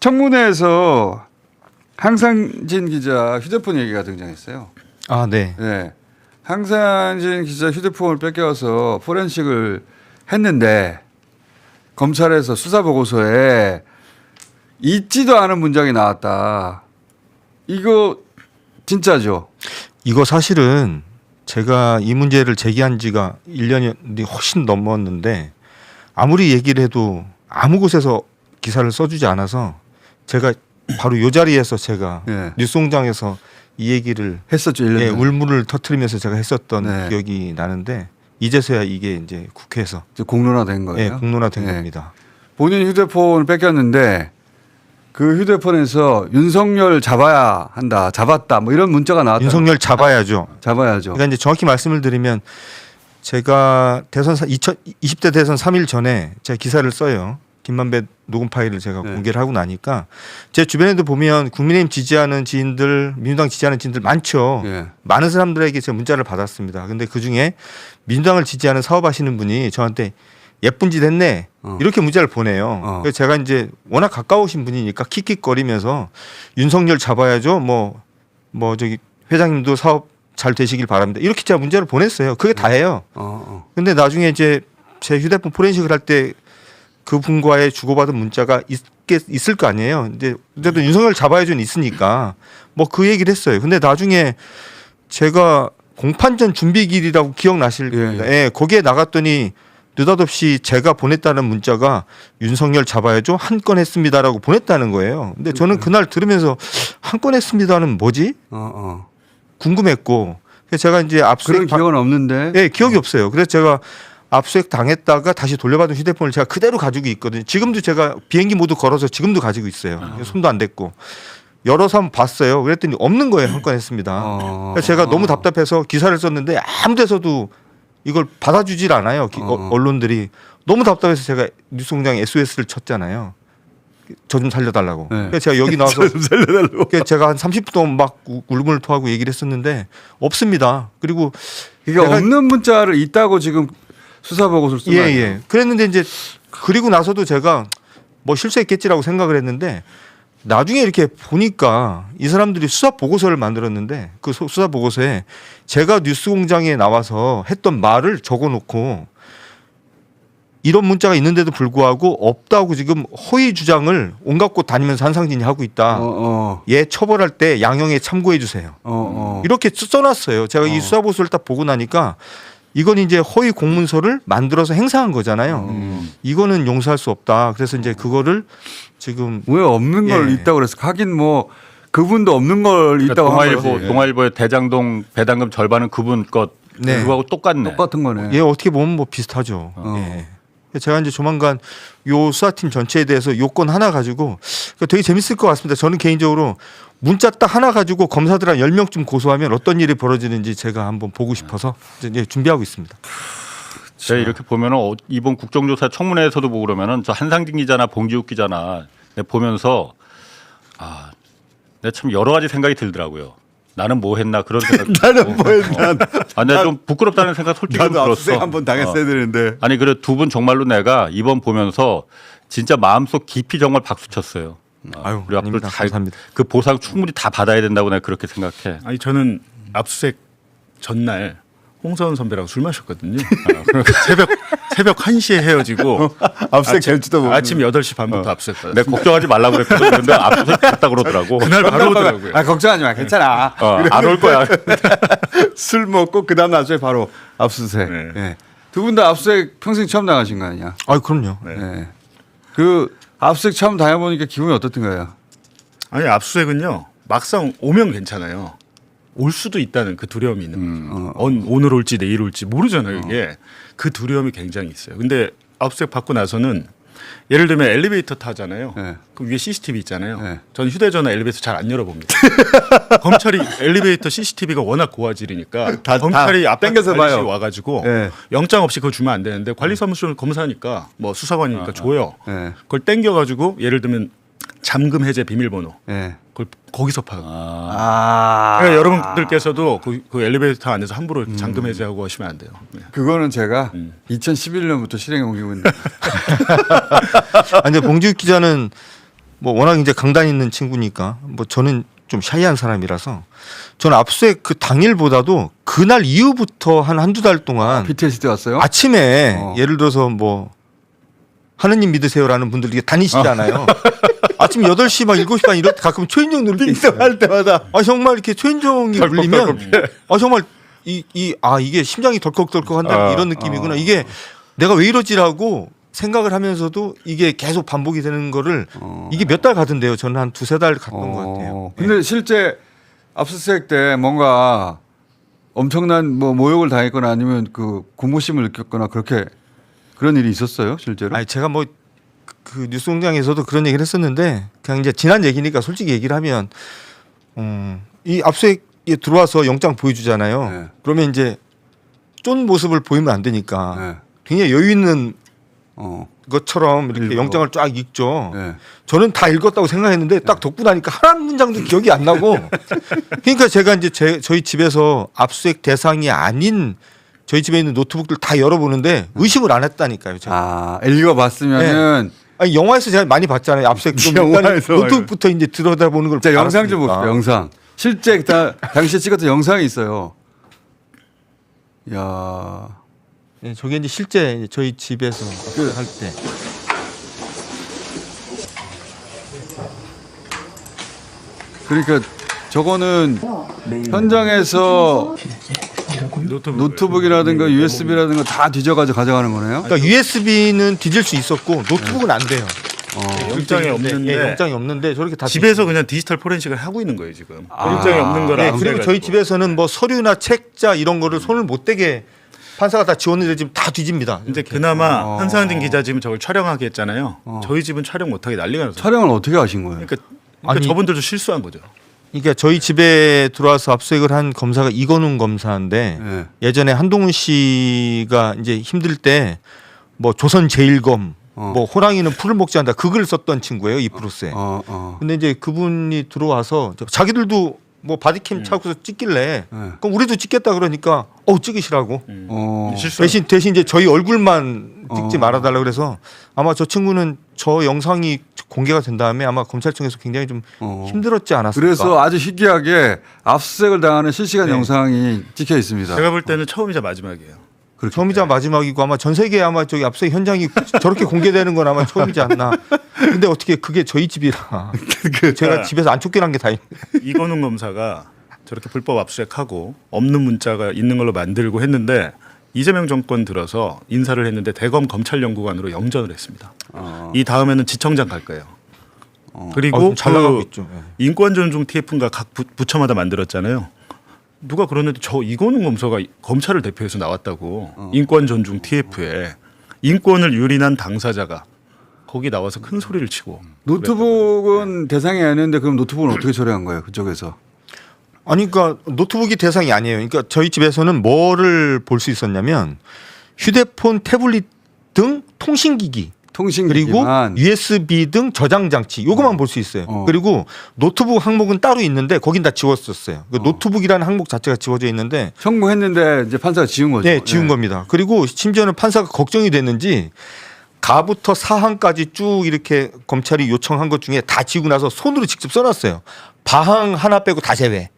청문회에서 항상진 기자 휴대폰 얘기가 등장했어요. 아, 네. 네. 항상진 기자 휴대폰을 뺏겨서 포렌식을 했는데 검찰에서 수사 보고서에 있지도 않은 문장이 나왔다. 이거 진짜죠? 이거 사실은 제가 이 문제를 제기한 지가 1년이 훨씬 넘었는데 아무리 얘기를 해도 아무 곳에서 기사를 써주지 않아서 제가 바로 이 자리에서 제가 예. 뉴스공장에서 이 얘기를 했었죠. 1년 예, 전에. 울물을 터뜨리면서 제가 했었던 네. 기억이 나는데 이제서야 이게 이제 국회에서 이제 공론화된 거예요. 예, 공론화된 예. 겁니다. 본인 휴대폰을 뺏겼는데 그 휴대폰에서 윤석열 잡아야 한다, 잡았다, 뭐 이런 문자가 나왔다. 윤석열 잡아야죠. 잡아야죠. 그러니까 이제 정확히 말씀을 드리면 제가 대선 20대 대선 3일 전에 제가 기사를 써요. 김만배 녹음 파일을 제가 네. 공개를 하고 나니까 제 주변에도 보면 국민의힘 지지하는 지인들, 민주당 지지하는 지인들 많죠. 예. 많은 사람들에게 제가 문자를 받았습니다. 근데 그 중에 민주당을 지지하는 사업하시는 분이 저한테 예쁜 짓 했네 이렇게 문자를 보내요. 그래서 제가 이제 워낙 가까우신 분이니까 킥킥거리면서 윤석열 잡아야죠. 뭐 저기 회장님도 사업 잘 되시길 바랍니다. 이렇게 제가 문자를 보냈어요. 그게 다예요. 근데 나중에 이제 제 휴대폰 포렌식을 할 때 그분과의 주고받은 문자가 있을 거 아니에요. 근데 어쨌든 윤석열 잡아야죠는 있으니까 뭐 그 얘기를 했어요. 근데 나중에 제가 공판전 준비길이라고 기억나실 겁니다. 예, 거기에 나갔더니 느닷없이 제가 보냈다는 문자가 윤석열 잡아야죠 한 건 했습니다라고 보냈다는 거예요. 근데 저는 그날 들으면서 한 건 했습니다는 뭐지? 궁금했고 그래서 제가 이제 압수수색 그런 기억은 없는데. 예, 기억이 없어요. 그래서 제가 압수수색 당했다가 다시 돌려받은 휴대폰을 제가 그대로 가지고 있거든요. 지금도 제가 비행기 모드 걸어서 지금도 가지고 있어요. 손도 안 댔고. 열어서 한번 봤어요. 그랬더니 없는 거예요. 한 건 했습니다. 그래서 제가 너무 답답해서 기사를 썼는데 아무 데서도 이걸 받아주질 않아요. 언론들이. 너무 답답해서 제가 뉴스공장에 SOS를 쳤잖아요. 저 좀 살려달라고. 네. 그래서 제가 여기 나와서 좀 살려달라고. 그래서 제가 한 30분 동안 막 울음을 토하고 얘기를 했었는데 없습니다. 그리고 그러니까 없는 문자를 있다고 지금 수사 보고서를 쓴 거예요. 예. 그랬는데 이제 그리고 나서도 제가 뭐 실수했겠지라고 생각을 했는데 나중에 이렇게 보니까 이 사람들이 수사 보고서를 만들었는데 그 수사 보고서에 제가 뉴스공장에 나와서 했던 말을 적어놓고 이런 문자가 있는데도 불구하고 없다고 지금 허위 주장을 온갖 곳 다니면서 한상진이 하고 있다. 얘 처벌할 때 양형에 참고해 주세요. 이렇게 써놨어요. 제가 이 수사 보고서를 딱 보고 나니까 이건 이제 허위 공문서를 만들어서 행사한 거잖아요. 이거는 용서할 수 없다. 그래서 이제 그거를 지금 왜 없는 걸 예. 있다고 그래서 하긴 뭐 그분도 없는 걸 있다고 한 거지. 동아일보의 대장동 배당금 절반은 그분 것 네. 그거하고 똑같네. 똑같은 거네. 예, 어떻게 보면 뭐 비슷하죠. 예. 제가 이제 조만간 요 수사팀 전체에 대해서 요건 하나 가지고 되게 재밌을 것 같습니다. 저는 개인적으로 문자 딱 하나 가지고 검사들 한 10명쯤 고소하면 어떤 일이 벌어지는지 제가 한번 보고 싶어서 이제 준비하고 있습니다. 제가 이렇게 보면은 이번 국정조사 청문회에서도 보고 그러면은 저 한상진 기자나 봉지욱 기자나 보면서 내가 참 여러 가지 생각이 들더라고요. 나는 뭐 했나 그런 생각. 나는 뭐 했나. 내가 좀 부끄럽다는 생각 솔직히 좀 나도 들었어. 압수수색 한번 당했어야 되는데. 아니 그래 두 분 정말로 내가 이번 보면서 진짜 마음속 깊이 정말 박수 쳤어요. 아유, 우리 앞으로 아닙니다. 감사합니다. 그 보상 충분히 다 받아야 된다고 내가 그렇게 생각해. 아니 저는 압수수색 전날 홍서원 선배랑 술 마셨거든요. 새벽 1시에 헤어지고 압수수색 될지도 모르는. 아침 8시 반부터 압수수색 받았어요. 내가 걱정하지 말라고 그랬거든. 근데 압수수색 갔다 그러더라고. 그날 바로 오더라고요. 걱정하지 마. 괜찮아. 안 올 거야. 술 먹고 그다음 나중에 바로 압수수색. 네. 예. 두 분 다 압수수색 평생 처음 당하신 거 아니야? 아, 그럼요. 예. 그 압수수색 처음 당해보니까 기분이 어떻던 거예요? 아니 압수수색은요. 막상 오면 괜찮아요. 올 수도 있다는 그 두려움이 있는 거죠. 오늘 올지 내일 올지 모르잖아요. 이게 그 두려움이 굉장히 있어요. 근데 압수수색 받고 나서는 예를 들면 엘리베이터 타잖아요. 네. 그럼 위에 CCTV 있잖아요. 네. 저는 휴대전화 엘리베이터 잘 안 열어봅니다. 검찰이 엘리베이터 CCTV가 워낙 고화질이니까 검찰이 앞에 땡겨서 봐요. 와가지고 네. 영장 없이 그거 주면 안 되는데 관리사무소 검사니까 뭐 수사관이니까 줘요. 네. 그걸 땡겨가지고 예를 들면 잠금 해제 비밀번호 예. 그걸 거기서 파고. 아. 그러니까 여러분들께서도 그 엘리베이터 안에서 함부로 잠금 해제하고 하시면 안 돼요. 네. 그거는 제가 2011년부터 실행해 오고 있는데. 아니, 근데 봉지욱 기자는 뭐 워낙 이제 강단 있는 친구니까 뭐 저는 좀 샤이한 사람이라서 저는 압수수색 그 당일보다도 그날 이후부터 한 한두 달 동안 PTSD 왔어요? 아침에 예를 들어서 뭐 하느님 믿으세요라는 분들이 다니시잖아요. 아침 8시 막 7시 반 이럴 때 가끔 최인정 누를 때 있어요. 할 때마다 아 정말 이렇게 최인정이 울리면 아 정말 이게 심장이 덜컥덜컥 한다는 이런 느낌이구나. 이게 내가 왜 이러지라고 생각을 하면서도 이게 계속 반복이 되는 거를 이게 몇 달 가던데요. 저는 한 2-3달 갔던 것 같아요. 근데 실제 압수수색 때 뭔가 엄청난 뭐 모욕을 당했거나 아니면 그 공포심을 느꼈거나 그런 일이 있었어요, 실제로? 아니 제가 뭐 그 뉴스공장에서도 그런 얘기를 했었는데 그냥 이제 지난 얘기니까 솔직히 얘기를 하면 이 압수수색에 들어와서 영장 보여주잖아요. 네. 그러면 이제 쫀 모습을 보이면 안 되니까 네. 굉장히 여유 있는 것처럼 이렇게 일부러. 영장을 쫙 읽죠. 네. 저는 다 읽었다고 생각했는데 딱 듣고 나니까 한 문장도 기억이 안 나고 그러니까 제가 이제 저희 집에서 압수수색 대상이 아닌 저희 집에 있는 노트북들 다 열어보는데 의심을 안 했다니까요. 제가. 읽어봤으면은 아니, 영화에서 제가 많이 봤잖아요. 압수수색 좀 영화에서 노트북부터 이제 들여다보는 걸. 자, 영상 좀 알았으니까. 봅시다. 영상. 실제 당시에 찍었던 영상이 있어요. 야, 네, 저게 이제 실제 이제 저희 집에서 할 때. 그러니까 저거는 현장에서 노트북이라든가 USB라든가 다 뒤져가지고 가져가는 거네요. 그러니까 USB는 뒤질 수 있었고 노트북은 안 돼요. 영장이 없는데 예, 영장이 없는데 저렇게 다 집에서 그냥 디지털 포렌식을 하고 있는 거예요 지금. 영장이 없는 거라. 네, 그리고 저희 집에서는 뭐 서류나 책자 이런 거를 손을 못 대게 판사가 다 지웠는데 지금 다 뒤집니다. 근데 그나마 한상진 기자 지금 저걸 촬영하게 했잖아요. 저희 집은 촬영 못하게 난리가 났어요. 촬영을 어떻게 하신 거예요? 그러니까 아니, 저분들도 실수한 거죠. 그러니까 저희 집에 들어와서 압수수색을 한 검사가 이건웅 검사인데 네. 예전에 한동훈 씨가 이제 힘들 때 뭐 조선 제일검 뭐 호랑이는 풀을 먹지 않는다 그 글을 썼던 친구예요 이 프로스에. 근데 이제 그분이 들어와서 자기들도 뭐 바디캠 차고서 찍길래 그럼 우리도 찍겠다 그러니까 찍으시라고. 실수. 대신 이제 저희 얼굴만 찍지 말아달라 그래서 아마 저 친구는 저 영상이 공개가 된 다음에 아마 검찰청에서 굉장히 좀 힘들었지 않았을까. 그래서 아주 희귀하게 압수수색을 당하는 실시간 네. 영상이 찍혀 있습니다. 제가 볼 때는 처음이자 마지막이에요. 처음이자 마지막이고 아마 전 세계에 아마 저기 압수수색 현장이 저렇게 공개되는 건 아마 처음이지 않나. 근데 어떻게 그게 저희 집이라 제가 집에서 안 쫓겨난 게 다행이에요. 이건웅 검사가 저렇게 불법 압수수색하고 없는 문자가 있는 걸로 만들고 했는데 이재명 정권 들어서 인사를 했는데 대검 검찰연구관으로 영전을 했습니다. 이 다음에는 지청장 갈 거예요. 그리고 잘 나가고 있죠. 인권존중 TF인가 각 부처마다 만들었잖아요. 누가 그러는데 저 이건웅 검사가 검찰을 대표해서 나왔다고 인권존중 TF에 인권을 유린한 당사자가 거기 나와서 큰 소리를 치고 노트북은 대상이 아닌데 그럼 노트북은 어떻게 처리한 거예요? 그쪽에서? 아니 그러니까 노트북이 대상이 아니에요. 그러니까 저희 집에서는 뭐를 볼 수 있었냐면 휴대폰, 태블릿 등 통신기기 그리고 USB 등 저장 장치 요거만 볼 수 있어요. 그리고 노트북 항목은 따로 있는데 거긴 다 지웠었어요. 그 노트북이라는 항목 자체가 지워져 있는데 청구했는데 이제 판사가 지운 거죠. 네, 지운 겁니다. 그리고 심지어는 판사가 걱정이 됐는지 가부터 사항까지 쭉 이렇게 검찰이 요청한 것 중에 다 지우고 나서 손으로 직접 써놨어요. 바항 하나 빼고 다 제외.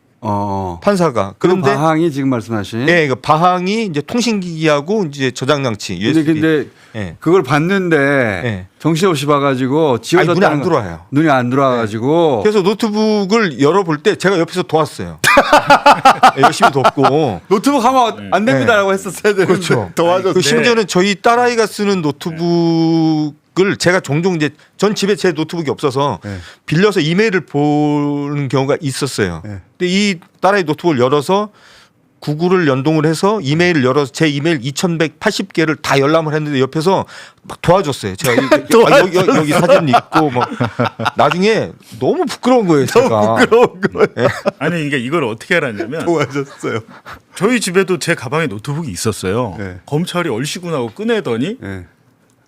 판사가. 그런데 바항이 지금 말씀하신. 네, 그 바항이 이제 통신기기하고 이제 저장 장치 USB. 근데 네. 그걸 봤는데 네. 정신없이 봐가지고 지워졌다는 눈에 안 들어와요. 눈이 안 들어와가지고. 그래서 노트북을 열어볼 때 제가 옆에서 도왔어요. 네, 열심히 돕고. 노트북 하면 안 됩니다라고 했었어야 되는데. 그렇죠. 도와줬네. 그 심지어는 저희 딸아이가 쓰는 노트북을 제가 종종 이제 전 집에 제 노트북이 없어서 빌려서 이메일을 보는 경우가 있었어요. 근데 이 딸아이 노트북을 열어서 구글을 연동을 해서 이메일을 열어서 제 이메일 2180개를 다 열람을 했는데 옆에서 막 도와줬어요. 제가 여기 사진 있고 막 나중에 너무 부끄러운 거예요. 제가. 너무 부끄러운 거예요. 네. 아니 이게 이걸 어떻게 알았냐면 도와줬어요. 저희 집에도 제 가방에 노트북이 있었어요. 네. 검찰이 얼씨구나고 꺼내더니 네.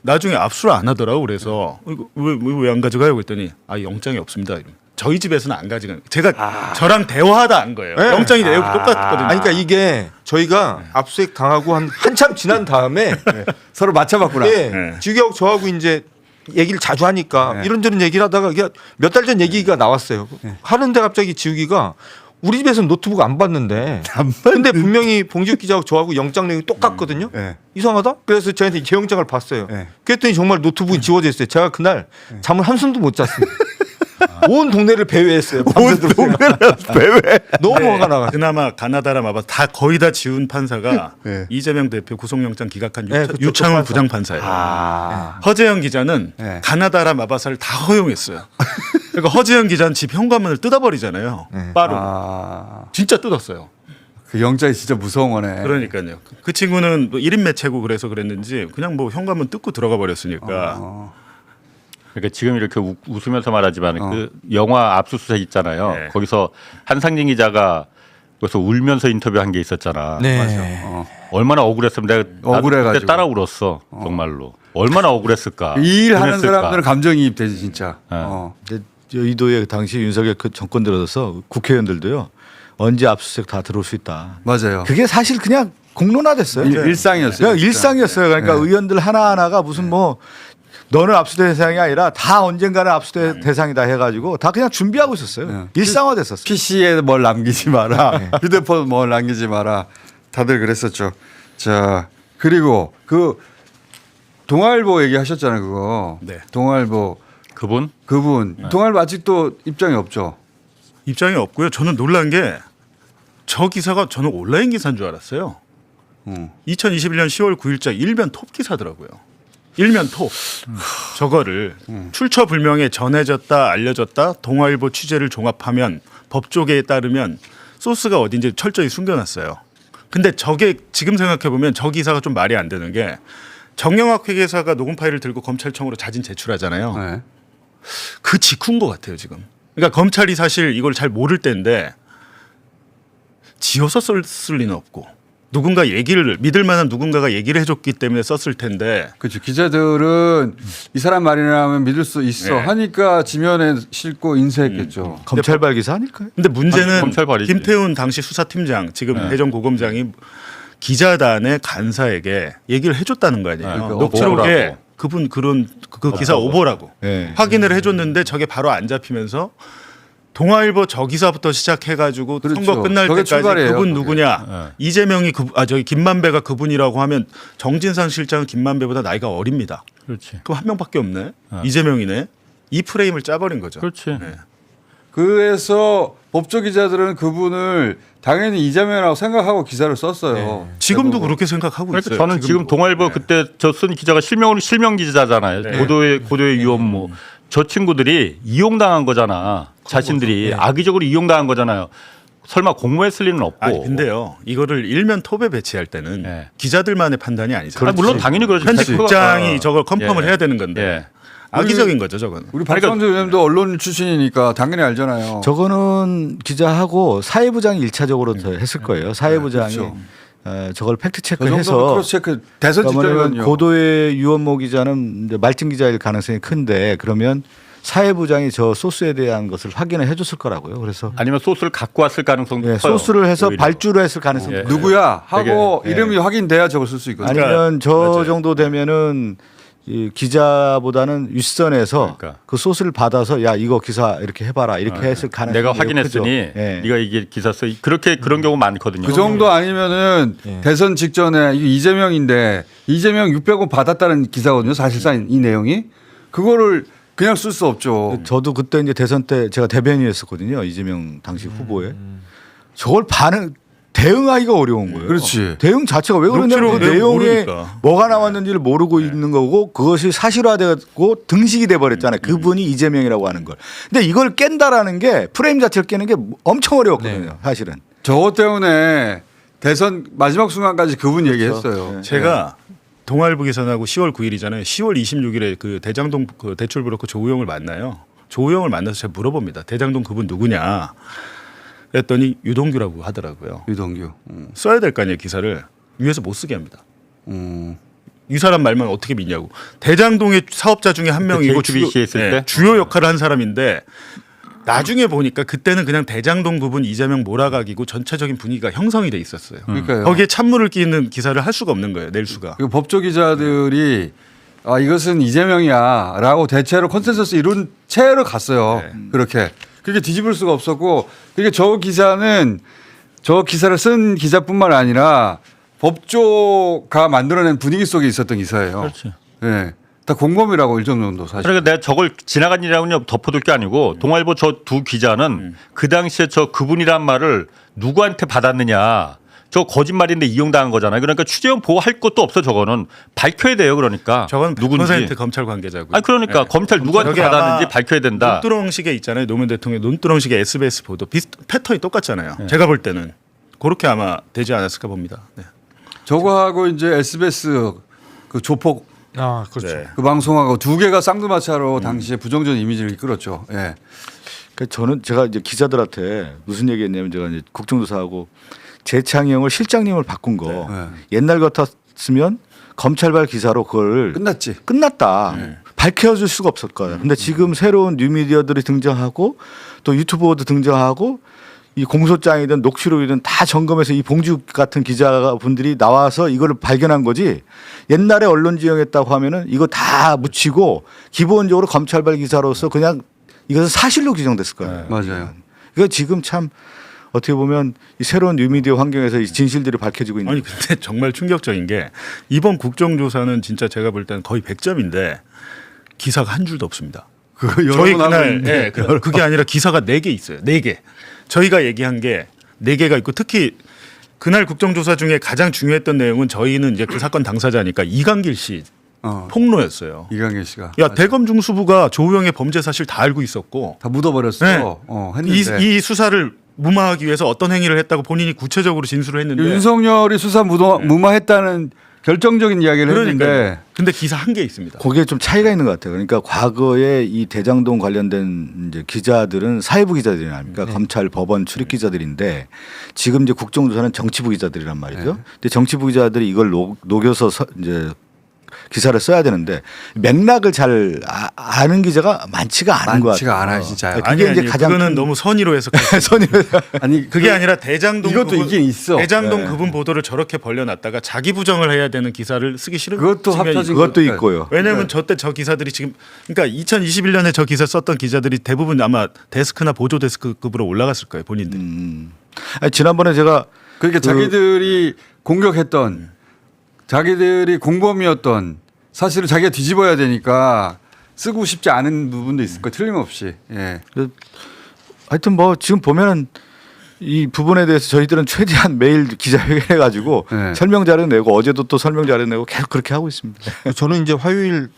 나중에 압수를 안 하더라고. 그래서 왜 안 가져가요? 그랬더니 영장이 없습니다. 이러면. 저희 집에서는 안 가져가는. 제가 저랑 대화하다 안 거예요. 네. 영장이 내용 똑같거든요. 아니 그러니까 이게 저희가 압수수색 당하고 한참 지난 다음에 서로 맞춰봤구나. 네. 지우하고 저하고 이제 얘기를 자주 하니까 네. 이런저런 얘기를 하다가 몇 달 전 얘기가 나왔어요. 하는데 갑자기 지우기가 우리 집에서는 노트북 안 봤는데 근데 분명히 봉지욱 기자하고 저하고 영장 내용이 똑같거든요. 네. 이상하다? 그래서 저한테 제 영장을 봤어요. 네. 그랬더니 정말 노트북이 지워져 있어요. 제가 그날 잠을 한숨도 못 잤습니다. 온 동네를 배회했어요. 온 동네를 배회. 너무 화가 나가. 그나마 가나다라 마바 다 거의 다 지운 판사가 네. 이재명 대표 구속영장 기각한 네, 그쪽 유창훈 판사. 부장판사예요. 아. 허재영 기자는 네. 가나다라 마바사를 다 허용했어요. 그러니까 허재영 기자는 집 현관문을 뜯어버리잖아요. 빠르고 아. 진짜 뜯었어요. 그 영장이 진짜 무서운 거네. 그러니까요. 그 친구는 뭐 1인 매체고 그래서 그랬는지 그냥 뭐 현관문 뜯고 들어가 버렸으니까. 그러니까 지금 이렇게 웃으면서 말하지만 그 영화 압수수색 있잖아요. 네. 거기서 한상진 기자가 거기서 울면서 인터뷰한 게 있었잖아. 네. 얼마나 억울했으면 내가 나도 억울해가지고. 그때 따라 울었어. 정말로. 얼마나 억울했을까. 이 일 하는 그랬을까. 사람들은 감정이입되지 진짜. 네. 근데 여의도에 당시 윤석열 그 정권 들어서 국회의원들도요 언제 압수수색 다 들어올 수 있다. 맞아요. 그게 사실 그냥 공론화됐어요. 일상이었어요. 그냥 일상이었어요. 그러니까 네. 의원들 하나하나가 무슨 뭐 너는 압수대 대상이 아니라 다 언젠가는 압수대 대상이다 해가지고 다 그냥 준비하고 있었어요. 네. 일상화됐었어요. PC에 뭘 남기지 마라. 휴대폰 뭘 남기지 마라. 다들 그랬었죠. 자, 그리고 그 동아일보 얘기하셨잖아요. 그거. 네. 동아일보 그분? 그분. 동아일보 아직도 입장이 없죠. 입장이 없고요. 저는 놀란 게 저 기사가 저는 온라인 기사인 줄 알았어요. 2021년 10월 9일자 일면 톱 기사더라고요. 일면 톱. 저거를 출처 불명에 전해졌다 알려졌다 동아일보 취재를 종합하면 법조계에 따르면 소스가 어딘지 철저히 숨겨놨어요. 근데 저게 지금 생각해보면 저 기사가 좀 말이 안 되는 게 정영학 회계사가 녹음 파일을 들고 검찰청으로 자진 제출하잖아요. 네. 그 직후인 것 같아요 지금. 그러니까 검찰이 사실 이걸 잘 모를 때인데 지어서 쓸 리는 없고 누군가 얘기를 믿을 만한 누군가가 얘기를 해줬기 때문에 썼을 텐데 그렇죠. 기자들은 이 사람 말이라면 믿을 수 있어 네. 하니까 지면에 싣고 인쇄했겠죠. 검찰발 기사 아닐까요? 근데 문제는 검찰 발이지. 김태훈 당시 수사팀장 지금 해전고검장이 기자단의 간사에게 얘기를 해줬다는 거 아니에요. 그러니까 녹취록에 오보라고. 그분 그런 그 기사 오보라고 네. 확인을 해줬는데 저게 바로 안 잡히면서 동아일보 저 기사부터 시작해가지고 그렇죠. 선거 끝날 저게 때까지 출발이에요, 그분 그게. 누구냐 네. 이재명이 저기 김만배가 그분이라고 하면 정진상 실장은 김만배보다 나이가 어립니다. 그렇지. 그럼 한 명밖에 없네. 이재명이네. 이 프레임을 짜버린 거죠. 그렇지. 네. 그래서 법조 기자들은 그분을 당연히 이재명이라고 생각하고 기사를 썼어요. 지금도 대부분. 그렇게 생각하고 그러니까 있어요. 저는 지금 지금도. 동아일보 네. 그때 저 쓴 기자가 실명 기자잖아요. 네. 고도의 유언모. 저 친구들이 이용당한 거잖아. 자신들이 악의적으로 이용당한 거잖아요. 설마 공모했을 리는 없고. 아니 근데요. 이거를 일면 톱에 배치할 때는 네. 기자들만의 판단이 아니잖아요. 아, 물론 당연히 그렇죠. 편집국장이 저걸 컨펌을 예. 해야 되는 건데 예. 악의적인 거죠, 저건. 우리 박성주 의원도 언론 출신이니까 당연히 알잖아요. 저거는 기자하고 사회부장이 1차적으로 했을 거예요. 사회부장이 그렇죠. 저걸 팩트 그 정도 체크해서 크로스 체크 대선 그러면 직전이거든요. 고도의 유언모 기자는 이제 말진 기자일 가능성이 큰데 그러면 사회부장이 저 소스에 대한 것을 확인을 해줬을 거라고요. 그래서 아니면 소스를 갖고 왔을 가능성도 예, 커요. 소스를 해서 오히려. 발주를 했을 가능성이 예. 커요. 누구야 하고 되게, 이름이 확인돼야 저걸 쓸 수 있거든요. 아니면 저 맞아요. 정도 되면은 이 기자보다는 윗선에서 그러니까. 그 소스를 받아서 야 이거 기사 이렇게 해봐라 이렇게 했을 가능성이 내가 매우 확인했으니 크죠. 예. 네가 이게 기사 써 그렇게 그런 경우 많거든요. 그 정도 아니면은 예. 대선 직전에 이게 이재명인데 이재명 600원 받았다는 기사거든요. 사실상 이 내용이 그거를 그냥 쓸 수 없죠. 저도 그때 이제 대선 때 제가 대변인이었었거든요. 이재명 당시 후보에 저걸 대응하기가 어려운 거예요. 그렇지. 대응 자체가 왜 그러냐면 그 녹취록 내용에 모르니까. 뭐가 나왔는지를 모르고 있는 거고 그것이 사실화되고 등식이 돼 버렸잖아요. 그분이 이재명이라고 하는 걸. 근데 이걸 깬다라는 게 프레임 자체를 깨는 게 엄청 어려웠거든요. 사실은. 저거 때문에 대선 마지막 순간까지 그분 얘기했어요. 네. 제가 동아일보 기사나고 10월 9일이잖아요. 10월 26일에 그 대장동 그 대출 브로커 조우영을 만나요. 조우영을 만나서 제가 물어봅니다. 대장동 그분 누구냐? 그랬더니 유동규라고 하더라고요. 유동규. 써야 될 거 아니에요, 기사를. 위에서 못 쓰게 합니다. 이 사람 말만 어떻게 믿냐고. 대장동의 사업자 중에 한 명이고 JTBC 했을 때? 주요 역할을 한 사람인데 나중에 보니까 그때는 그냥 대장동 부분 이재명 몰아가기고 전체적인 분위기가 형성이 돼 있었어요. 그러니까요. 거기에 찬물을 끼는 기사를 할 수가 없는 거예요. 낼 수가. 그 법조 기자들이 아 이것은 이재명이야라고 대체로 컨센서스 이룬 채로 갔어요. 그렇게 뒤집을 수가 없었고 그게 저 기사는 저 기사를 쓴 기자뿐만 아니라 법조가 만들어낸 분위기 속에 있었던 기사예요. 그렇지. 예. 다 공범이라고 일정 정도 사실. 그러니까 내가 저걸 지나간 일이라고 덮어둘 게 아니고 동아일보 저 두 기자는 그 당시에 저 그분이란 말을 누구한테 받았느냐. 저 거짓말인데 이용당한 거잖아요. 그러니까 취재원 보호할 것도 없어 저거는 밝혀야 돼요. 그러니까 저건 100% 누군지. 검찰 관계자고요. 아니 그러니까 네. 검찰 누구한테 저게 아마 받았는지 밝혀야 된다. 논두렁식에 있잖아요. 노무현 대통령 논두렁식의 SBS 보도 패턴이 똑같잖아요. 제가 볼 때는 그렇게 아마 되지 않았을까 봅니다. 네. 저거하고 이제 SBS 그 조폭 아 그렇죠. 네. 그 방송하고 두 개가 쌍두마차로 당시에 부정적인 이미지를 이끌었죠. 예. 저는 제가 이제 기자들한테 무슨 얘기했냐면 제가 이제 국정조사하고 재창영을 실장님을 바꾼 거 네. 옛날 같았으면 검찰발 기사로 그걸 끝났다. 밝혀줄 수가 없을 거예요. 근데 지금 새로운 뉴미디어들이 등장하고 또 유튜버도 등장하고 이 공소장이든 녹취록이든 다 점검해서 이 봉주 같은 기자분들이 나와서 이거를 발견한 거지 옛날에 언론 지형했다고 하면은 이거 다 묻히고 기본적으로 검찰발 기사로서 그냥 이것은 사실로 규정됐을 거예요. 맞아요. 이거 지금 참 어떻게 보면 이 새로운 뉴미디어 환경에서 이 진실들이 밝혀지고 있는. 아니 근데 정말 충격적인 게 이번 국정조사는 진짜 제가 볼 때는 거의 100점인데 기사가 한 줄도 없습니다. 그거 여러 저희 번 하고 그날 있는데. 그게 아니라 기사가 4개 있어요. 4개. 저희가 얘기한 게 4개가 있고 특히 그날 국정조사 중에 가장 중요했던 내용은 저희는 이제 그 사건 당사자니까 이강길 씨 폭로였어요. 이강길 씨가. 야 맞아. 대검 중수부가 조우영의 범죄 사실 다 알고 있었고 다 묻어버렸어. 네. 했는데. 이 수사를 무마하기 위해서 어떤 행위를 했다고 본인이 구체적으로 진술을 했는데 윤석열이 수사 무마했다는 결정적인 이야기를 그러니까 했는데 근데 기사 한 개 있습니다. 거기에 좀 차이가 있는 것 같아요. 그러니까 과거에 이 대장동 관련된 이제 기자들은 사회부 기자들이 아닙니까? 검찰, 법원 출입 기자들인데 지금 이제 국정조사는 정치부 기자들이란 말이죠. 근데 정치부 기자들이 이걸 녹여서 이제 기사를 써야 되는데 맥락을 잘 아는 기자가 많지가 않은 것 같아요. 많지가 않아요, 진짜요. 그게 이제 가장 그거는 너무 선의로 해석했어요. 아니 그게 아니라 대장동 이것도 있긴 있어. 대장동 네. 그분 보도를 저렇게 벌려놨다가 자기 부정을 해야 되는 기사를 쓰기 싫은 그것도 측면이 합쳐진 있고. 그것도 있고요. 왜냐하면 저때 저 기사들이 지금 그러니까 2021년에 저 기사 썼던 기자들이 대부분 아마 데스크나 보조 데스크급으로 올라갔을 거예요 본인들이. 아니, 지난번에 제가 그러니까 자기들이 공격했던 자기들이 공범이었던 사실을 자기가 뒤집어야 되니까 쓰고 싶지 않은 부분도 있을 거예요. 틀림없이. 예. 하여튼 뭐 지금 보면은 이 부분에 대해서 저희들은 최대한 매일 기자회견 해가지고 네. 설명 자료 내고 어제도 또 설명 자료 내고 계속 그렇게 하고 있습니다. 저는 이제 화요일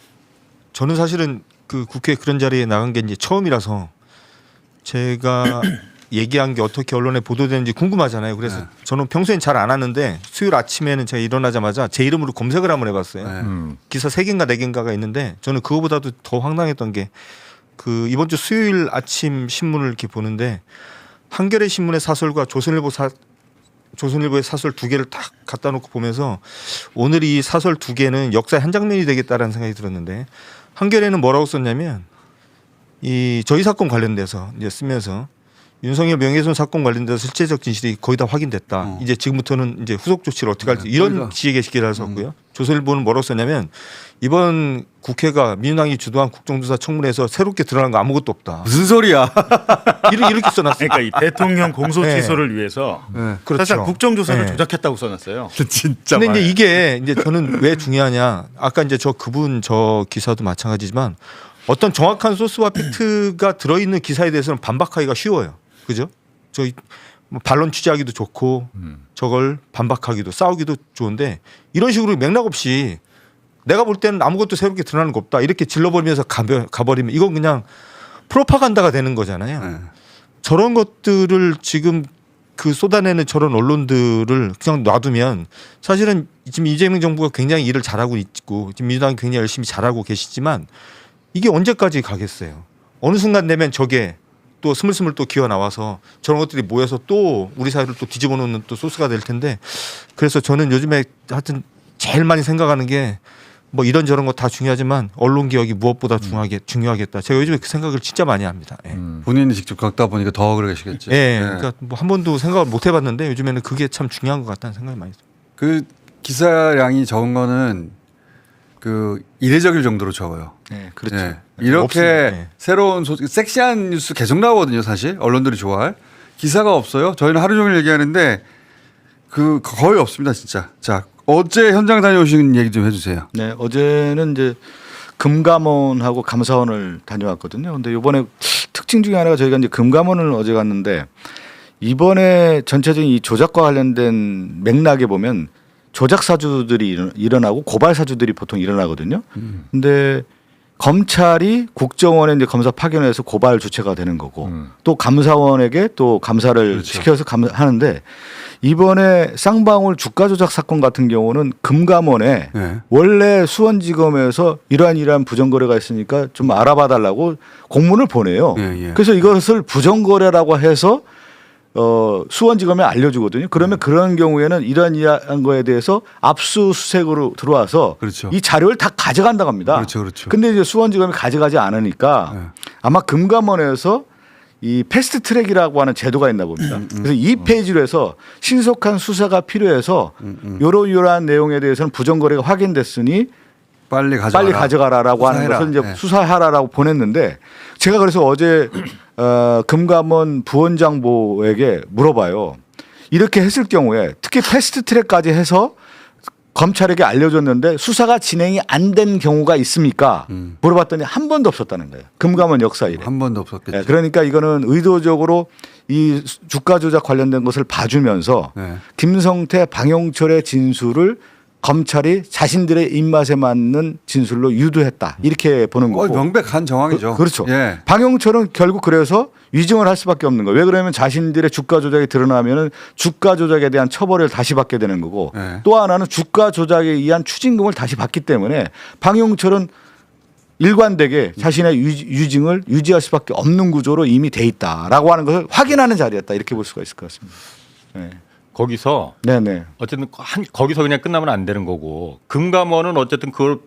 저는 사실은 그 국회 그런 자리에 나간 게 이제 처음이라서 제가 얘기한 게 어떻게 언론에 보도되는지 궁금하잖아요. 그래서 네. 저는 평소엔 잘 안 하는데 수요일 아침에는 제가 일어나자마자 제 이름으로 검색을 한번 해봤어요. 네. 기사 3개인가 4개인가가 있는데 저는 그거보다도 더 황당했던 게 그 이번 주 수요일 아침 신문을 이렇게 보는데 한겨레 신문의 사설과 조선일보의 사설 2개를 딱 갖다 놓고 보면서 오늘 이 사설 2개는 역사의 한 장면이 되겠다라는 생각이 들었는데 한겨레는 뭐라고 썼냐면 이 저희 사건 관련돼서 이제 쓰면서 윤석열 명예훼손 사건 관련돼서 실체적 진실이 거의 다 확인됐다. 이제 지금부터는 이제 후속 조치를 어떻게 할지 이런 지혜 게시기를 썼고요. 조선일보는 뭐라고 썼냐면 이번 국회가 민주당이 주도한 국정조사 청문회에서 새롭게 드러난 거 아무것도 없다. 무슨 소리야? 이렇게 써놨어요. 그러니까 이 대통령 공소 네. 취소를 위해서 네. 그렇죠. 사실 국정조사를 네. 조작했다고 써놨어요. 진짜. 근데 이제 이게 이제 저는 왜 중요하냐? 아까 이제 저 기사도 마찬가지지만 어떤 정확한 소스와 팩트가 들어있는 기사에 대해서는 반박하기가 쉬워요. 그죠? 저희 뭐 반론 취재하기도 좋고 저걸 반박하기도 싸우기도 좋은데 이런 식으로 맥락 없이 내가 볼 때는 아무것도 새롭게 드러나는 거 없다 이렇게 질러버리면서 가버리면 이건 그냥 프로파간다가 되는 거잖아요. 네. 저런 것들을 지금 그 쏟아내는 저런 언론들을 그냥 놔두면 사실은 지금 이재명 정부가 굉장히 일을 잘하고 있고 지금 민주당이 굉장히 열심히 잘하고 계시지만 이게 언제까지 가겠어요. 어느 순간 되면 저게 또 스물스물 또 기어 나와서 저런 것들이 모여서 또 우리 사회를 또 뒤집어 놓는 또 소스가 될 텐데 그래서 저는 요즘에 하여튼 제일 많이 생각하는 게 뭐 이런저런 거 다 중요하지만 언론 개혁이 무엇보다 중요하겠다. 제가 요즘에 그 생각을 진짜 많이 합니다. 예. 본인이 직접 겪다 보니까 더 그러시겠지. 예. 그러니까 뭐 한 번도 생각을 못 해봤는데 요즘에는 그게 참 중요한 것 같다는 생각이 많이 들어요. 그 기사량이 적은 거는 그 이례적일 정도로 적어요. 네, 그렇죠. 네. 이렇게 없습니다. 네. 새로운 섹시한 뉴스 계속 나오거든요. 사실 언론들이 좋아할 기사가 없어요. 저희는 하루 종일 얘기하는데 그 거의 없습니다. 진짜. 자, 어제 현장 다녀오신 얘기 좀 해주세요. 네, 어제는 이제 금감원하고 감사원을 다녀왔거든요. 근데 이번에 특징 중에 하나가 저희가 이제 금감원을 어제 갔는데 이번에 전체적인 이 조작과 관련된 맥락에 보면 조작 사주들이 일어나고 고발 사주들이 보통 일어나거든요. 근데 검찰이 국정원에 이제 검사 파견해서 고발 주체가 되는 거고 또 감사원에게 또 감사를 그렇죠. 시켜서 하는데 이번에 쌍방울 주가 조작 사건 같은 경우는 금감원에 네. 원래 수원지검에서 이러한 부정거래가 있으니까 좀 알아봐 달라고 공문을 보내요. 예, 예. 그래서 이것을 부정거래라고 해서 수원지검에 알려주거든요. 그러면 그런 경우에는 이러한 거에 대해서 압수수색으로 들어와서 그렇죠. 이 자료를 다 가져간다고 합니다. 그렇죠, 그렇죠. 근데 이제 수원지검이 가져가지 않으니까 네. 아마 아마 금감원에서 이 패스트 트랙이라고 하는 제도가 있나 봅니다. 그래서 이 페이지로 해서 신속한 수사가 필요해서 이러한 내용에 대해서는 부정거래가 확인됐으니 빨리 가져가라라고 하는 수사해라. 것을 이제 네. 수사하라라고 보냈는데 제가 그래서 어제 금감원 부원장보에게 물어봐요. 이렇게 했을 경우에 특히 패스트 트랙까지 해서 검찰에게 알려줬는데 수사가 진행이 안 된 경우가 있습니까? 물어봤더니 한 번도 없었다는 거예요. 금감원 역사 이래. 한 번도 없었겠죠. 네, 그러니까 이거는 의도적으로 이 주가 조작 관련된 것을 봐주면서 네. 김성태, 방용철의 진술을 검찰이 자신들의 입맛에 맞는 진술로 유도했다 이렇게 보는 거고. 명백한 정황이죠. 그렇죠. 예. 방용철은 결국 그래서 위증을 할 수밖에 없는 거예요. 왜 그러면 자신들의 주가 조작이 드러나면은 주가 조작에 대한 처벌을 다시 받게 되는 거고 네. 또 하나는 주가 조작에 의한 추징금을 다시 받기 때문에 방용철은 일관되게 자신의 유증을 유지할 수밖에 없는 구조로 이미 돼 있다라고 하는 것을 확인하는 자리였다 이렇게 볼 수가 있을 것 같습니다. 네. 거기서 네네. 어쨌든 거기서 그냥 끝나면 안 되는 거고 금감원은 어쨌든 그걸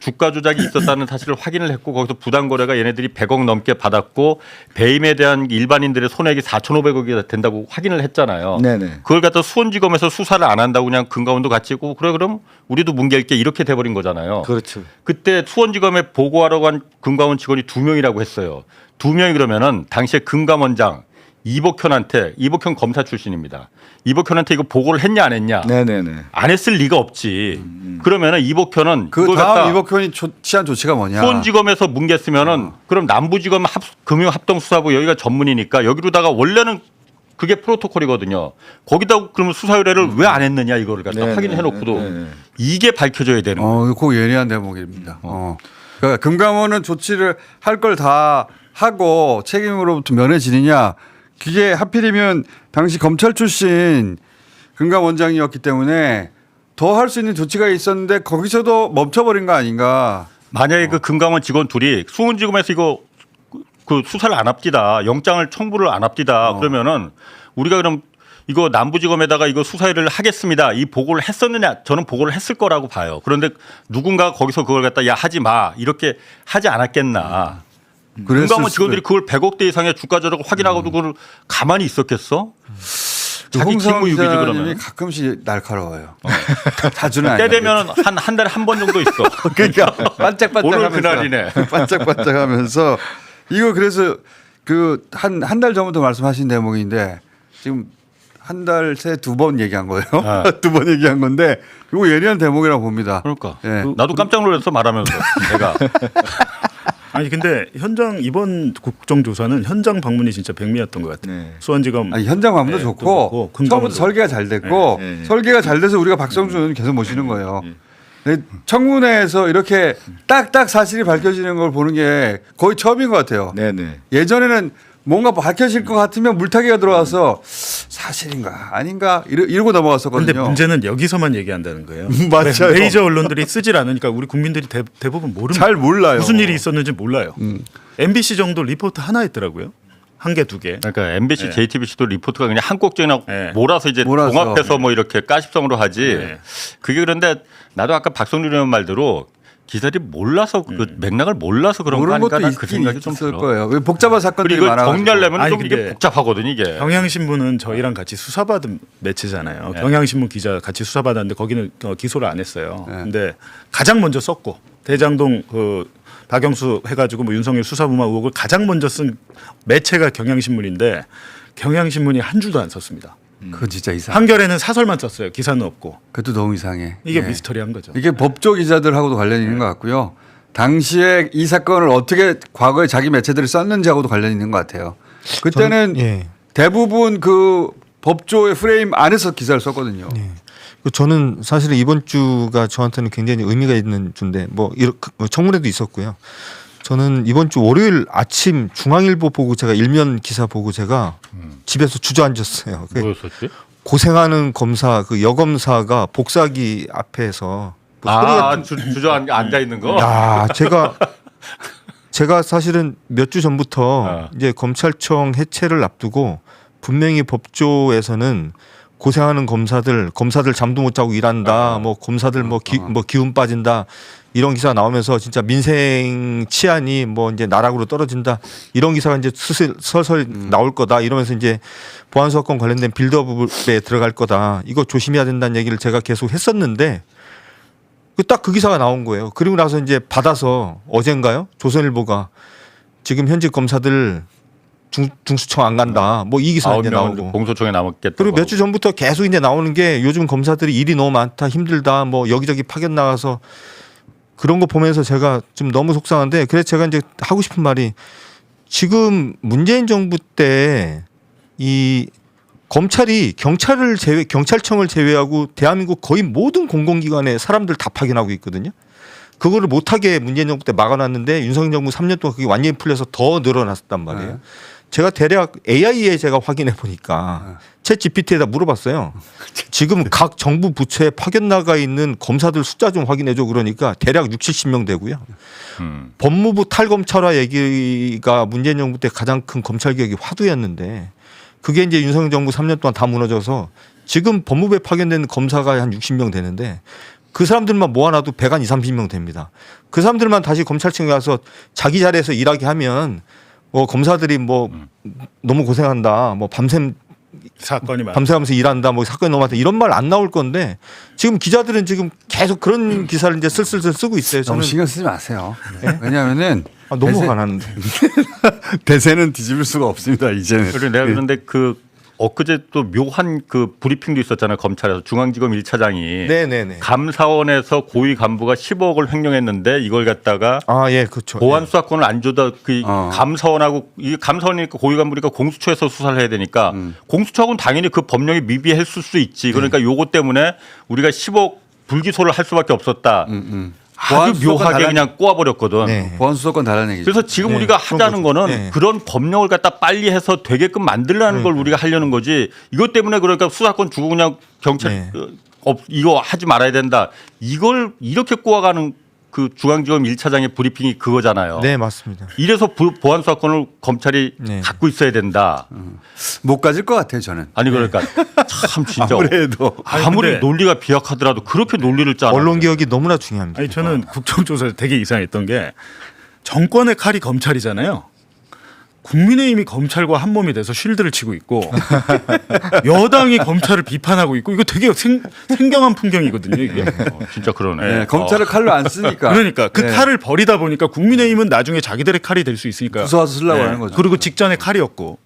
주가 조작이 있었다는 사실을 확인을 했고 거기서 부당 거래가 얘네들이 100억 넘게 받았고 배임에 대한 일반인들의 손해액이 4,500억이 된다고 확인을 했잖아요. 네네. 그걸 갖다 수원지검에서 수사를 안 한다고 그냥 금감원도 같이 있고 그래 그럼 우리도 뭉갤게 이렇게 돼버린 거잖아요. 그렇죠. 그때 수원지검에 보고하러 간 금감원 직원이 2명이라고 했어요. 2명이 그러면은 당시에 금감원장 이복현 검사 출신입니다. 이복현한테 이거 보고를 했냐 안 했냐? 네네네. 안 했을 리가 없지. 그러면은 이복현은 그 그걸 다음 갖다 이복현이 취한 조치가 뭐냐? 수원지검에서 뭉갰으면은 그럼 남부지검 금융합동수사부 여기가 전문이니까 여기로다가 원래는 그게 프로토콜이거든요. 거기다 그러면 수사 의뢰를 왜 안 했느냐 이거를 갖다 네네. 확인해 놓고도 네네. 이게 밝혀져야 되는 거예요. 그 예리한 대목입니다. 그러니까 금감원은 조치를 할 걸 다 하고 책임으로부터 면해지느냐? 그게 하필이면 당시 검찰 출신 금감원장이었기 때문에 더 할 수 있는 조치가 있었는데 거기서도 멈춰버린 거 아닌가? 만약에 그 금감원 직원 둘이 수원지검에서 이거 그 수사를 안 합디다, 영장을 청구를 안 합디다 그러면은 우리가 그럼 이거 남부지검에다가 이거 수사를 하겠습니다. 이 보고를 했었느냐? 저는 보고를 했을 거라고 봐요. 그런데 누군가 거기서 그걸 갖다 야 하지 마 이렇게 하지 않았겠나? 금감원 직원들이 그걸 100억대 이상의 주가 조작을 확인하고도 그걸 가만히 있었겠어? 자기 직무 유기지 그러면. 가끔씩 날카로워요. 자주는 때 아니에요. 되면 한 달에 한 번 정도 있어. 그러니까 반짝반짝하면서 오늘 그날이네. 반짝반짝하면서 이거 그래서 그 한 달 전부터 말씀하신 대목인데 지금 한 달 새 2번 얘기한 거예요. 아. 2번 얘기한 건데 이거 예리한 대목이라고 봅니다. 그러니까 예. 나도 깜짝 놀라서 말하면서 내가 아니 근데 현장 이번 국정조사는 현장 방문이 진짜 백미였던 것 같아요. 네. 수원지검 아니, 현장 방문도 네, 좋고 또 그렇고, 금감원도 처음부터 설계가 잘 됐고 네, 네. 설계가 잘 돼서 우리가 박성준 의원 계속 모시는 거예요. 근데 청문회에서 이렇게 딱딱 사실이 밝혀지는 걸 보는 게 거의 처음인 것 같아요. 네네. 예전에는 뭔가 밝혀질 것 같으면 물타기가 들어와서 사실인가 아닌가 이러고 넘어갔었거든요. 근데 문제는 여기서만 얘기한다는 거예요. 맞아요. 메이저 언론들이 쓰질 않으니까 우리 국민들이 대부분 모릅니다. 잘 몰라요. 무슨 일이 있었는지 몰라요. MBC 정도 리포트 하나 했더라고요. 한 개, 두 개. 그러니까 MBC, 네. JTBC도 리포트가 그냥 한 꼭지나 네. 몰아서 이제 몰아서. 종합해서 뭐 이렇게 까십성으로 하지. 네. 그게 그런데 나도 아까 박성준 의원 말대로 기자들이 몰라서 그 맥락을 몰라서 그런 거 모르는 아닌가 것도 난그 있긴 생각이 좀 있을 들어. 거예요. 왜 복잡한 사건들이 그리고 이걸 많아. 정리하려면 아니, 좀 이게 근데 복잡하거든요 이게. 경향신문은 저희랑 같이 수사받은 매체잖아요. 경향신문 기자 같이 수사받았는데 거기는 기소를 안 했어요. 근데 가장 먼저 썼고 대장동 그 박영수 해가지고 뭐 윤석열 수사부마 의혹을 가장 먼저 쓴 매체가 경향신문인데 경향신문이 한 줄도 안 썼습니다. 그건 진짜 이상. 한겨레는 사설만 썼어요. 기사는 없고. 그것도 너무 이상해. 이게 예. 미스터리한 거죠. 이게 법조 기자들하고도 관련이 있는 것 같고요. 당시에 이 사건을 어떻게 과거에 자기 매체들이 썼는지하고도 관련이 있는 것 같아요. 그때는 예. 대부분 그 법조의 프레임 안에서 기사를 썼거든요. 저는 사실은 이번 주가 저한테는 굉장히 의미가 있는 주인데 뭐 이렇게 청문회도 있었고요. 저는 이번 주 월요일 아침 중앙일보 보고 제가 일면 기사 보고 제가 집에서 주저앉았어요. 뭐였었지? 고생하는 검사 그 여검사가 복사기 앞에서 뭐 앉아 있는 거. 야, 제가 사실은 몇 주 전부터 이제 검찰청 해체를 앞두고 분명히 법조에서는 고생하는 검사들 잠도 못 자고 일한다. 뭐 검사들 뭐 기운 빠진다. 이런 기사 나오면서 진짜 민생 치안이 뭐 이제 나락으로 떨어진다. 이런 기사가 이제 설설 나올 거다. 이러면서 이제 보안수사권 관련된 빌드업에 들어갈 거다. 이거 조심해야 된다는 얘기를 제가 계속 했었는데 딱 그 기사가 나온 거예요. 그리고 나서 이제 받아서 어젠가요? 조선일보가 지금 현직 검사들 중수청 안 간다. 뭐 이 기사 이제 나오고. 공소청에 남았겠다. 그리고 몇 주 전부터 계속 이제 나오는 게 요즘 검사들이 일이 너무 많다, 힘들다, 뭐 여기저기 파견 나가서 그런 거 보면서 제가 좀 너무 속상한데 그래서 제가 이제 하고 싶은 말이 지금 문재인 정부 때 이 검찰이 경찰청을 제외하고 대한민국 거의 모든 공공기관에 사람들 다 파견하고 있거든요. 그거를 못하게 문재인 정부 때 막아놨는데 윤석열 정부 3년 동안 그게 완전히 풀려서 더 늘어났단 말이에요. 제가 대략 AI에 제가 확인해 보니까 챗 GPT에다 물어봤어요. 지금 각 정부 부처에 파견 나가 있는 검사들 숫자 좀 확인해 줘 그러니까 대략 60, 70명 되고요. 법무부 탈검찰화 얘기가 문재인 정부 때 가장 큰 검찰 개혁이 화두였는데 그게 이제 윤석열 정부 3년 동안 다 무너져서 지금 법무부에 파견된 검사가 한 60명 되는데 그 사람들만 모아놔도 100한 20, 30명 됩니다. 그 사람들만 다시 검찰청에 가서 자기 자리에서 일하게 하면 뭐 검사들이 뭐 너무 고생한다. 뭐 밤새가면서 일한다. 뭐 사건이 너무 많다. 이런 말 안 나올 건데 지금 기자들은 지금 계속 그런 기사를 이제 슬슬 쓰고 있어요. 너무 저는 신경 쓰지 마세요. 왜냐하면은 너무 화나는데. 대세는 뒤집을 수가 없습니다. 이제는. 그리고 내가 그런데 그 엊그제 또 묘한 그 브리핑도 있었잖아요. 검찰에서 중앙지검 1차장이 네네네. 감사원에서 고위 간부가 10억을 횡령했는데 이걸 갖다가 예, 그렇죠. 보안 수사권을 안 줘다 그 감사원하고 이게 감사원이니까 고위 간부니까 공수처에서 수사를 해야 되니까 공수처하고는 당연히 그 법령이 미비했을 수 있지. 그러니까 요거 때문에 우리가 10억 불기소를 할 수밖에 없었다. 아주 묘하게 그냥 꼬아버렸거든. 네. 보안수사권 달라는 얘기죠. 그래서 지금 우리가 하자는 거는 그런 법령을 갖다 빨리 해서 되게끔 만들라는 걸 우리가 하려는 거지. 이것 때문에 그러니까 수사권 주고 그냥 경찰 이거 하지 말아야 된다. 이걸 이렇게 꼬아가는 그 중앙지검 1차장의 브리핑이 그거잖아요. 네, 맞습니다. 이래서 보안 수사권을 검찰이 갖고 있어야 된다. 못 가질 것 같아요, 저는. 아니 그러니까 참 진짜 아무래도 아무리 논리가 비약하더라도 그렇게 논리를 짜는 언론 개혁이 너무나 중요합니다. 아니 저는 국정조사에서 되게 이상했던 게 정권의 칼이 검찰이잖아요. 국민의힘이 검찰과 한 몸이 돼서 쉴드를 치고 있고 여당이 검찰을 비판하고 있고 이거 되게 생경한 풍경이거든요. 이게. 진짜 그러네. 네, 검찰을 칼로 안 쓰니까. 그러니까 그 칼을 버리다 보니까 국민의힘은 나중에 자기들의 칼이 될 수 있으니까 부숴서 쓰려고 하는 거죠. 그리고 직전에 칼이었고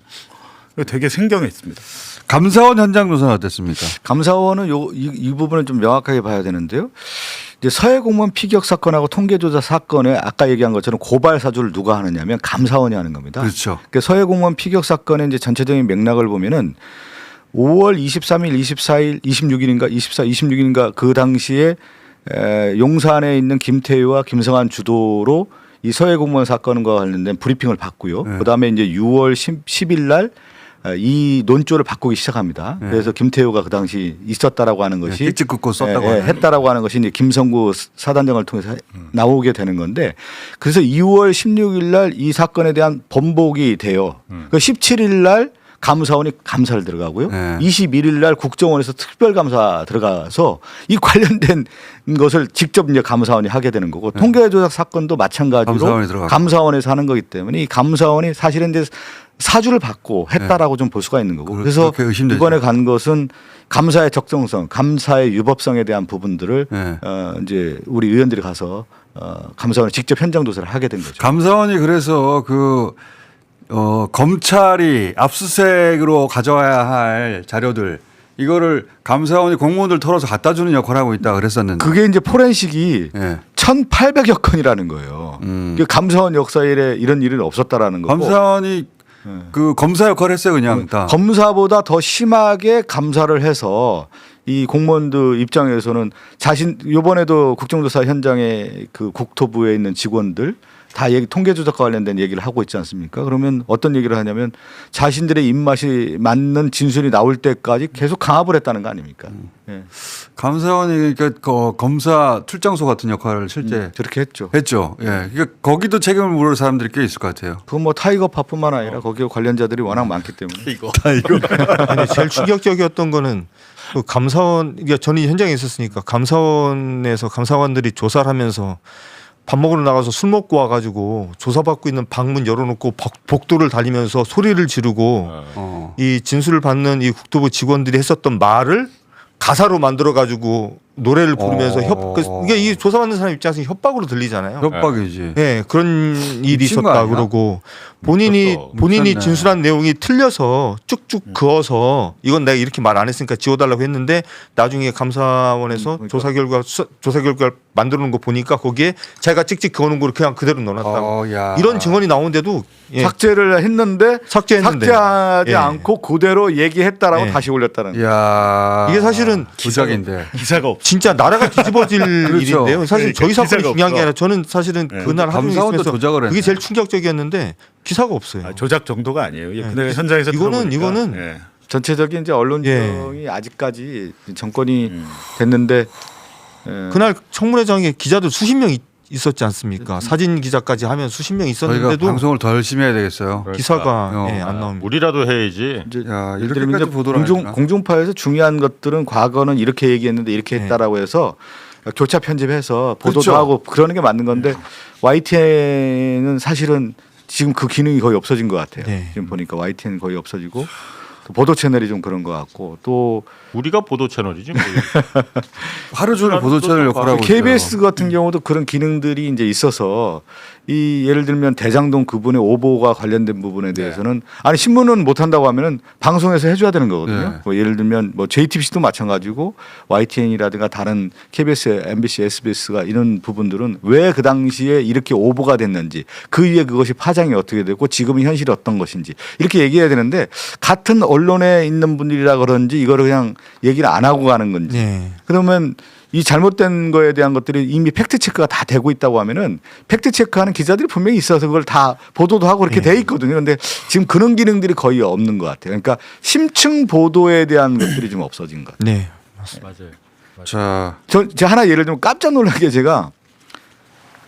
이거 되게 생경했습니다. 감사원 현장 조사는 어땠습니까? 감사원은 이 부분을 좀 명확하게 봐야 되는데요. 이제 서해 공무원 피격 사건하고 통계조사 사건에 아까 얘기한 것처럼 고발 사주를 누가 하느냐면 감사원이 하는 겁니다. 그렇죠. 그러니까 서해 공무원 피격 사건의 이제 전체적인 맥락을 보면은 5월 23일, 24일, 26일인가 26일인가 그 당시에 용산에 있는 김태유와 김성한 주도로 이 서해 공무원 사건과 관련된 브리핑을 받고요. 그다음에 이제 6월 10일 날 이 논조를 바꾸기 시작합니다. 그래서 김태효가 그 당시 있었다라고 하는 것이 일찍 긋고 썼다고 했다라고 하는 것이 이제 김성구 사단장을 통해서 나오게 되는 건데 그래서 2월 16일 날 이 사건에 대한 번복이 돼요. 그 17일 날 감사원이 감사를 들어가고요. 네. 21일 날 국정원에서 특별감사 들어가서 이 관련된 것을 직접 이제 감사원이 하게 되는 거고 통계조작 사건도 마찬가지로 감사원이 들어갔고. 감사원에서 하는 거기 때문에 이 감사원이 사실은 이제 사주를 받고 했다라고 좀 볼 수가 있는 거고 그래서 그렇게 의심되죠. 이번에 간 것은 감사의 적정성, 감사의 유법성에 대한 부분들을 네. 이제 우리 의원들이 가서 감사원에 직접 현장 조사를 하게 된 거죠. 감사원이 그래서 검찰이 압수수색으로 가져와야 할 자료들 이거를 감사원이 공무원들 털어서 갖다 주는 역할을 하고 있다 그랬었는데. 그게 이제 포렌식이 예. 1,800여 건이라는 거예요. 그 감사원 역사에 이런 일은 없었다라는 거고. 감사원이 그 검사 역할을 했어요 그냥 다. 검사보다 더 심하게 감사를 해서 이 공무원들 입장에서는 자신 이번에도 국정조사 현장에 그 국토부에 있는 직원들 다 통계 조작과 관련된 얘기를 하고 있지 않습니까? 그러면 어떤 얘기를 하냐면 자신들의 입맛이 맞는 진술이 나올 때까지 계속 강압을 했다는 거 아닙니까? 예. 감사원이 그러니까 검사 출장소 같은 역할을 실제 그렇게 했죠. 했죠. 예. 그러니까 거기도 책임을 물을 사람들이 꽤 있을 것 같아요. 그건 뭐 타이거파뿐만 아니라 거기 관련자들이 워낙 많기 때문에. 근데 제일 충격적이었던 거는 그 감사원, 그러니까 저는 현장에 있었으니까 감사원에서 감사관들이 조사를 하면서 밥 먹으러 나가서 술 먹고 와가지고 조사받고 있는 방문 열어놓고 복도를 달리면서 소리를 지르고 이 진술을 받는 이 국토부 직원들이 했었던 말을 가사로 만들어가지고 노래를 부르면서 이게 이 조사받는 사람 입장에서 협박으로 들리잖아요. 협박이지. 네, 그런 일이 미친 거 있었다 아니야? 그러고 미쳤어. 본인이 미쳤네. 진술한 내용이 틀려서 쭉쭉 그어서 이건 내가 이렇게 말 안 했으니까 지워달라고 했는데 나중에 감사원에서 조사 결과 만들어놓은 거 보니까 거기에 자기가 찍찍 그어놓은 걸 그냥 그대로 넣어놨다고 야. 이런 증언이 나오는데도 예, 삭제를 했는데 삭제했는데 삭제하지 예. 않고 그대로 얘기했다라고 예. 다시 올렸다는. 야. 이게 사실은 부작인데. 기사가 없. 진짜 나라가 뒤집어질 그렇죠. 일인데요. 사실 그러니까 저희 사건이 기사가 중요한 게 없어. 아니라 저는 사실은 그날 하루 감사원도 있으면서 조작을 했네. 그게 제일 충격적이었는데 기사가 없어요. 조작 정도가 아니에요. 이게 내가 현장에서 이거는 들어보니까. 이거는 전체적인 이제 언론정이 아직까지 정권이 됐는데 그날 청문회장에 기자들 수십 명 있었지 않습니까? 사진 기자까지 하면 수십 명 저희가 있었는데도 방송을 더 열심히 해야 되겠어요. 기사가 어. 예, 안 나옵니다. 우리라도 해야지. 이제 야, 예를 들면 이렇게까지 이제 보도를 하는구나. 공중파에서 중요한 것들은 과거는 이렇게 얘기했는데 이렇게 했다라고 해서 교차 편집해서 보도도 그렇죠. 하고 그러는 게 맞는 건데 YTN은 사실은 지금 그 기능이 거의 없어진 것 같아요. 네. 지금 보니까 YTN 거의 없어지고 또 보도 채널이 좀 그런 것 같고 또 우리가 보도 채널이지. 뭐. 하루 종일 보도 채널 역할을 하고 KBS 있어요. 같은 경우도 그런 기능들이 이제 있어서 이 예를 들면 대장동 그분의 오보가 관련된 부분에 대해서는 아니 신문은 못 한다고 하면은 방송에서 해줘야 되는 거거든요. 네. 뭐 예를 들면 뭐 JTBC도 마찬가지고 YTN이라든가 다른 KBS, MBC, SBS가 이런 부분들은 왜 그 당시에 이렇게 오보가 됐는지 그 이후에 그것이 파장이 어떻게 되고 지금은 현실이 어떤 것인지 이렇게 얘기해야 되는데 같은 언론에 있는 분들이라 그런지 이거를 그냥 얘기를 안 하고 가는 건지 네. 그러면 이 잘못된 거에 대한 것들이 이미 팩트 체크가 다 되고 있다고 하면은 팩트 체크하는 기자들이 분명히 있어서 그걸 다 보도도 하고 그렇게 돼 있거든요. 그런데 지금 그런 기능들이 거의 없는 것 같아요. 그러니까 심층 보도에 대한 것들이 좀 없어진 것 같아요. 네. 맞아요. 자, 제가 하나 예를 들면 깜짝 놀란 게 제가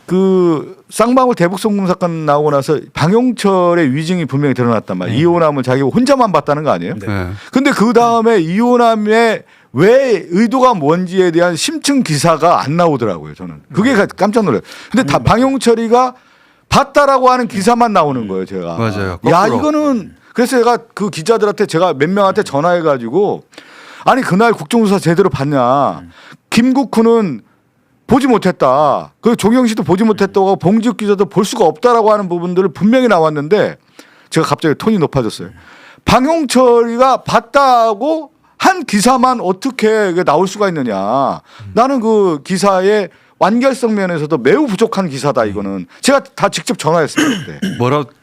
그 쌍방울 대북송금 사건 나오고 나서 방용철의 위증이 분명히 드러났단 말이에요. 이호남을 자기가 혼자만 봤다는 거 아니에요? 네. 근데 그 다음에 이호남의 왜 의도가 뭔지에 대한 심층 기사가 안 나오더라고요. 저는 그게 깜짝 놀라요. 근데 다 방용철이가 봤다라고 하는 기사만 나오는 거예요. 제가. 맞아요. 야 거꾸로. 이거는 그래서 제가 그 기자들한테 제가 몇 명한테 전화해가지고 아니 그날 국정조사 제대로 봤냐? 김국훈은 보지 못했다. 그 조경씨도 보지 못했다고 봉지욱 기자도 볼 수가 없다라고 하는 부분들을 분명히 나왔는데 제가 갑자기 톤이 높아졌어요. 방용철이가 봤다고 한 기사만 어떻게 나올 수가 있느냐. 나는 그 기사의 완결성 면에서도 매우 부족한 기사다 이거는. 제가 다 직접 전화했어요. 그때.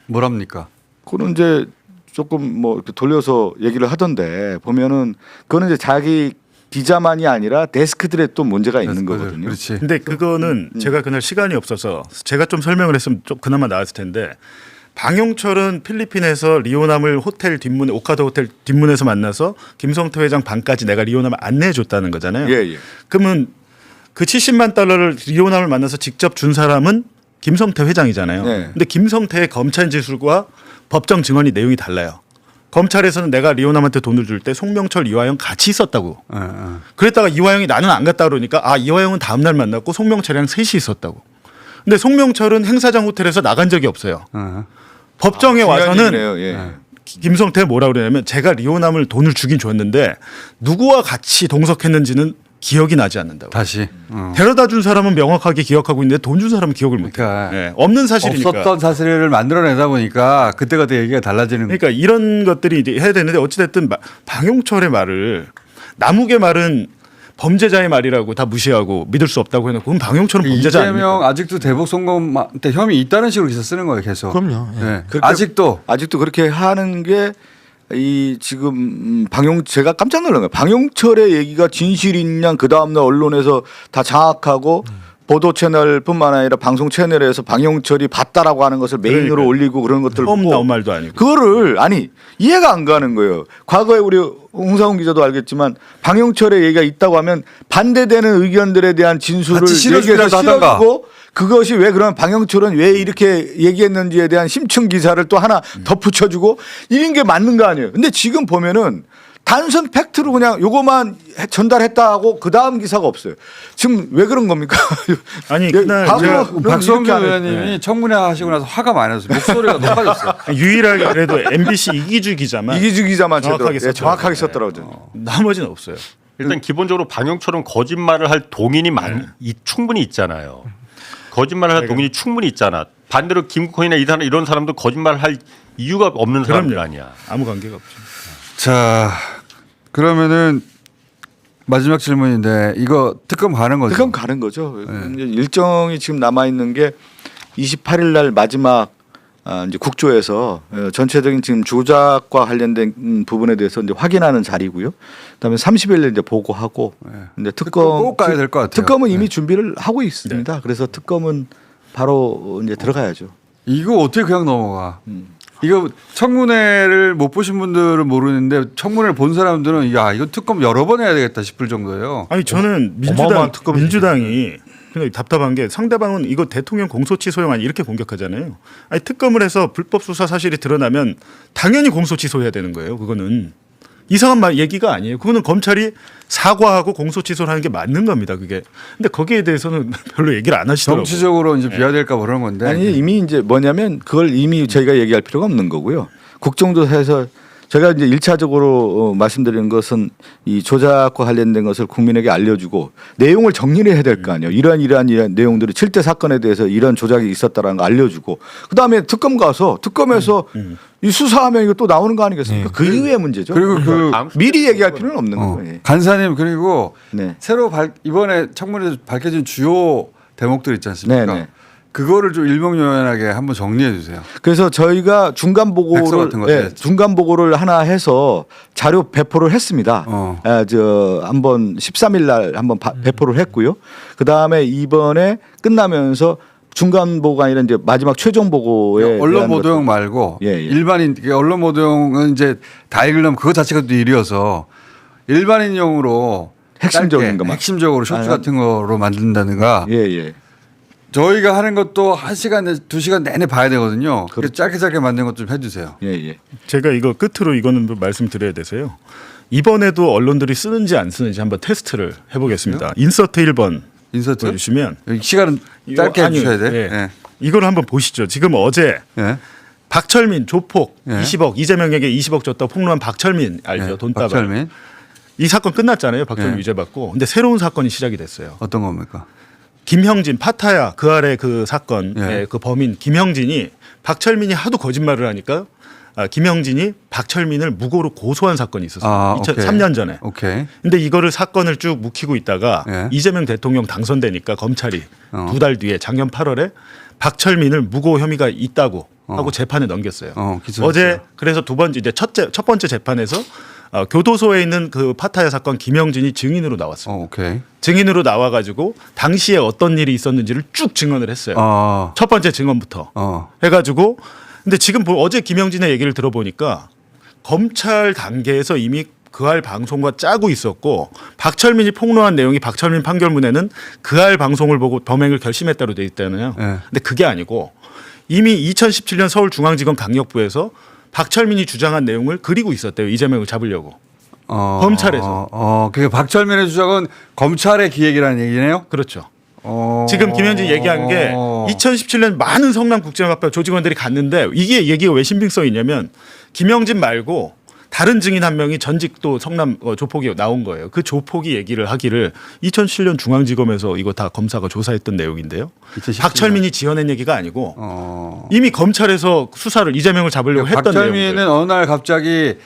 뭐랍니까? 그거는 이제 조금 뭐 이렇게 돌려서 얘기를 하던데 보면은 그거는 이제 자기 기자만이 아니라 데스크들의 또 문제가 있는 거거든요. 그렇지. 근데 그거는 제가 그날 시간이 없어서 제가 좀 설명을 했으면 좀 그나마 나았을 텐데 방용철은 필리핀에서 리오남을 호텔 뒷문에 오카도 호텔 뒷문에서 만나서 김성태 회장 방까지 내가 리오남을 안내해 줬다는 거잖아요. 예, 예. 그러면 그 70만 달러를 리오남을 만나서 직접 준 사람은 김성태 회장이잖아요. 네. 근데 김성태의 검찰 지술과 법정 증언이 내용이 달라요. 검찰에서는 내가 리오남한테 돈을 줄 때 송명철, 이화영 같이 있었다고. 예, 예. 그랬다가 이화영이 나는 안 갔다 그러니까 이화영은 다음 날 만났고 송명철이랑 셋이 있었다고. 근데 송명철은 행사장 호텔에서 나간 적이 없어요. 예. 법정에 와서는 중요한 얘기네요. 예. 김성태 뭐라 그러냐면 제가 리오남을 돈을 주긴 줬는데 누구와 같이 동석했는지는 기억이 나지 않는다고. 다시. 데려다 준 사람은 명확하게 기억하고 있는데 돈 준 사람은 기억을 못 해요. 그러니까 예, 없는 사실이니까. 없었던 사실을 만들어내다 보니까 그때그때 얘기가 달라지는 그러니까 이런 것들이 이제 해야 되는데 어찌됐든 방용철의 말을 남욱의 말은 범죄자의 말이라고 다 무시하고 믿을 수 없다고 해놓고 그럼 방용철은 범죄자 이재명 아닙니까? 아직도 대북 송금한테 혐의 있다는 식으로 기사 쓰는 거예요, 계속. 그럼요. 예. 네. 그렇게 아직도 아직도 그렇게 하는 게 이 지금 제가 깜짝 놀란 거예요. 방용철의 얘기가 진실인 양 그 다음날 언론에서 다 장악하고 보도 채널뿐만 아니라 방송 채널에서 방용철이 봤다라고 하는 것을 메인으로 그러니까요. 올리고 그런 것들을 처음 보고 나온 말도 아니고. 그거를 이해가 안 가는 거예요. 과거에 우리 홍상훈 기자도 알겠지만 방용철의 얘기가 있다고 하면 반대되는 의견들에 대한 진술을 같이 실어주기라도 하던가. 실어주고 그것이 왜 그러면 방영철은 왜 이렇게 얘기했는지에 대한 심층 기사를 또 하나 덧붙여주고 이런 게 맞는 거 아니에요. 근데 지금 보면은 단순 팩트로 그냥 요거만 전달했다 하고 그 다음 기사가 없어요. 지금 왜 그런 겁니까? 아니, 그날 제가 박성준 이렇게 안 해요. 의원님이 청문회 하시고 나서 화가 많이 났어요. 목소리가 높아졌어요. 유일하게 그래도 MBC 이기주 기자만 이기주 기자만 정확하게 제대로 썼죠. 정확하게 썼더라고요. 나머지는 없어요. 일단 기본적으로 방영처럼 거짓말을 할 동인이 충분히 있잖아요. 거짓말을 할 동인이 충분히 있잖아. 반대로 김국헌이나 이런 사람도 거짓말을 할 이유가 없는 사람들 아니야. 아무 관계가 없죠. 자, 그러면은 마지막 질문인데 이거 특검 가는 거죠? 그건 가는 거죠. 이제 일정이 지금 남아 있는 게 28일 날 마지막 이제 국조에서 전체적인 지금 조작과 관련된 부분에 대해서 이제 확인하는 자리고요. 그다음에 30일 이제 보고하고 이제 특검 꼭 가야 될것 같아요. 특검은 이미 준비를 하고 있습니다. 그래서 특검은 바로 이제 들어가야죠. 이거 어떻게 그냥 넘어가? 이거 청문회를 못 보신 분들은 모르는데 청문회를 본 사람들은 이거 특검 여러 번 해야 되겠다 싶을 정도예요. 아니 저는 어마어마한 특검이지. 민주당이 근데 답답한 게 상대방은 이거 대통령 공소치 소용 이렇게 공격하잖아요. 아니 특검을 해서 불법 수사 사실이 드러나면 당연히 공소치 소해야 되는 거예요. 그거는 이상한 얘기가 아니에요. 그거는 검찰이 사과하고 공소치소를 하는 게 맞는 겁니다. 그게. 근데 거기에 대해서는 별로 얘기를 안 하시더라고요. 정치적으로 이제 비화될까 그런 건데. 아니 이미 이제 뭐냐면 그걸 이미 저희가 얘기할 필요가 없는 거고요. 국정조사에서 제가 이제 1차적으로 말씀드리는 것은 이 조작과 관련된 것을 국민에게 알려주고 내용을 정리를 해야 될 거 아니에요. 이러한 내용들이 7대 사건에 대해서 이런 조작이 있었다라는 거 알려주고 그다음에 특검 가서 특검에서 이 수사하면 이거 또 나오는 거 아니겠습니까? 그 이후의 문제죠. 그리고 그 미리 얘기할 필요는 없는 거예요. 간사님 그리고 네. 새로 이번에 청문회에서 밝혀진 주요 대목들 있지 않습니까? 네네. 그거를 좀 일목요연하게 한번 정리해 주세요. 그래서 저희가 중간 백서 보고를 같은 거 해야지. 중간 보고를 하나 해서 자료 배포를 했습니다. 저 한번 13일 날 한번 배포를 했고요. 그다음에 이번에 끝나면서 중간 보고가 아니라 이제 마지막 최종 보고에 언론 대한 보도용 말고 예. 일반인 언론 보도용은 이제 다 읽으려면 그거 자체가 또 일이어서 일반인용으로 핵심적인 짧게, 것만. 핵심적으로 쇼츠 같은 거로 만든다든가 예. 저희가 하는 것도 1시간, 2시간 내내 봐야 되거든요. 그래서 짧게 만든 것 좀 해주세요. 예. 제가 이거 끝으로 이거는 말씀드려야 돼서요. 이번에도 언론들이 쓰는지 안 쓰는지 한번 테스트를 해보겠습니다. 인서트 1번 인서트 보여주시면 여기 시간은 이거 짧게 아니요. 해주셔야 돼. 예. 예. 이걸 한번 보시죠. 지금 어제 예. 박철민 조폭 예. 20억 이재명에게 20억 줬다 폭로한 박철민 알죠? 예. 돈다발. 박철민 이 사건 끝났잖아요. 박철민 예. 유죄 받고. 근데 새로운 사건이 시작이 됐어요. 어떤 겁니까? 김형진 파타야 그 아래 그 사건의 예. 그 범인 김형진이 박철민이 하도 거짓말을 하니까 김형진이 박철민을 무고로 고소한 사건이 있었어요. 오케이. 2003년 전에. 오케이. 근데 이거를 사건을 쭉 묵히고 있다가 예. 이재명 대통령 당선되니까 검찰이 2달 뒤에 작년 8월에 박철민을 무고 혐의가 있다고 하고 재판에 넘겼어요. 기소했어요. 어제 그래서 두 번째 이제 첫 번째 재판에서 교도소에 있는 그 파타야 사건 김형진이 증인으로 나왔어요. 오케이. 증인으로 나와가지고 당시에 어떤 일이 있었는지를 쭉 증언을 했어요. 첫 번째 증언부터 해가지고 근데 지금 어제 김형진의 얘기를 들어보니까 검찰 단계에서 이미 그할 방송과 짜고 있었고 박철민이 폭로한 내용이 박철민 판결문에는 그할 방송을 보고 범행을 결심했다로 돼 있다네요. 네. 근데 그게 아니고 이미 2017년 서울중앙지검 강력부에서 박철민이 주장한 내용을 그리고 있었대요. 이재명을 잡으려고. 검찰에서. 그게 박철민의 주장은 검찰의 기획이라는 얘기네요. 그렇죠. 지금 김현진 얘기한 게 2017년 많은 성남국제마법 조직원들이 갔는데 이게 얘기가 왜 신빙성이 있냐면 김영진 말고 다른 증인 한 명이 전직 또 성남 조폭이 나온 거예요. 그 조폭이 얘기를 하기를 2007년 중앙지검에서 이거 다 검사가 조사했던 내용인데요. 2017년. 박철민이 지어낸 얘기가 아니고 이미 검찰에서 수사를 이재명을 잡으려고 했던 박철민은 내용들. 어느 날 갑자기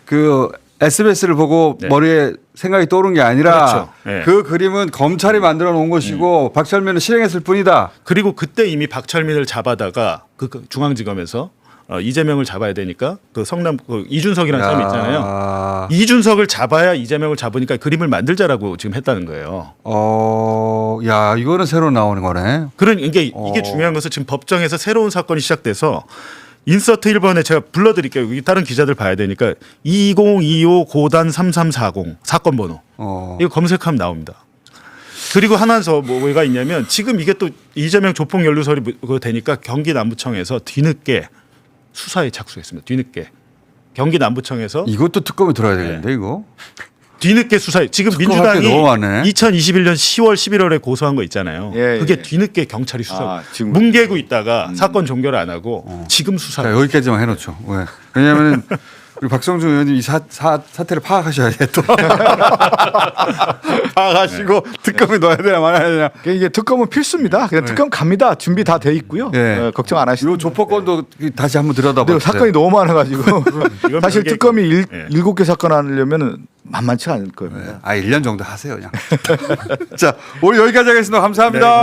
그 SBS를 보고 네. 머리에 생각이 떠오른 게 아니라 그렇죠. 네. 그 그림은 검찰이 만들어 놓은 것이고 박철민은 실행했을 뿐이다. 그리고 그때 이미 박철민을 잡아다가 그 중앙지검에서 이재명을 잡아야 되니까 그 성남 이준석이라는 사람이 있잖아요. 이준석을 잡아야 이재명을 잡으니까 그림을 만들자라고 지금 했다는 거예요. 야, 이거는 새로 나오는 거네. 그런 이게 중요한 것은 지금 법정에서 새로운 사건이 시작돼서 인서트 1번에 제가 불러드릴게요. 여기 다른 기자들 봐야 되니까 2025 고단 3340 사건 번호. 이거 검색하면 나옵니다. 그리고 하나 더 뭐가 있냐면 지금 이게 또 이재명 조폭 연루설이 되니까 경기 남부청에서 뒤늦게 수사에 착수했습니다. 뒤늦게 경기 남부청에서 이것도 특검에 들어야 되겠는데 이거. 뒤늦게 수사해. 지금 특검할 게 민주당이 너무 많네. 2021년 10월 11월에 고소한 거 있잖아요. 예, 그게 예. 뒤늦게 경찰이 수사. 아, 지금. 뭉개고 있다가 사건 종결 안 하고 지금 수사. 자, 여기까지만 해놓죠. 왜? 왜냐하면 우리 박성중 의원님 이 사태를 파악하셔야 돼 또. 파악하시고 특검에 넣어야 되나 말아야 되나. 그러니까 이게 특검은 필수입니다. 그냥 특검 갑니다. 준비 다 돼 있고요. 네. 걱정 안 하시고. 이 조폭건도 다시 한번 들여다봐. 근데 사건이 너무 많아가지고 이건 사실 별개 특검이 있고. 7개 사건 하려면 만만치가 않을 거예요. 1년 정도 하세요 그냥. 자, 오늘 여기까지 하겠습니다. 감사합니다.